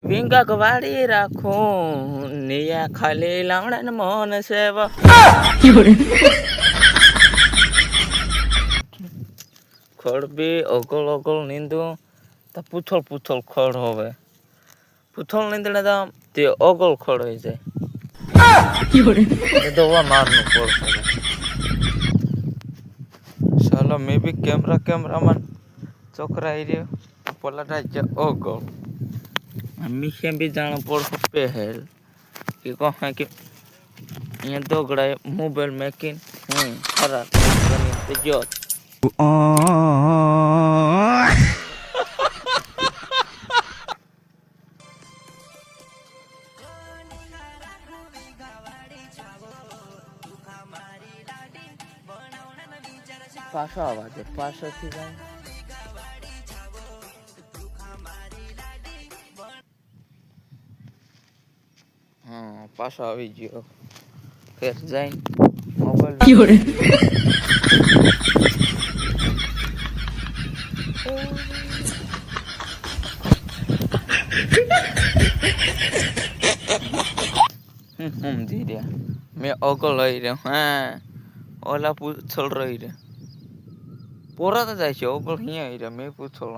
વિંગક વાળી રાખું નિયા ખાલી લાવણા ને મોન સેવ ખડ બી ઓગળ ઓગળ નીંદું તો પૂછોળ પૂછોળ ખડ હવે પૂછોળ નીંદણે તો તે ઓગળ ખડ હોય જાય દવા મારનું પડશે ચાલો મેં બી કેમેરામાં છોકરા આવી રહ્યો પલટાઈ જાય ઓગળ મીસે બી જાણ પડશે પહેલ કે કહે કે અહીંયા દોગડાય મોબાઈલ મેકીને ખરાબ બની જો પાછો અવાજ પાછળથી જાય હા પાછો આવી ગયો ફેર જાય મોબાઈલ સમજી રહ્યા મેં ઓગળ લઈ રહ્યો હા ઓલા પૂછલ રહી રહ્યા પોરા તો જાય છે ઓગળ અહીંયા આવી રહ્યા મેં પૂછલ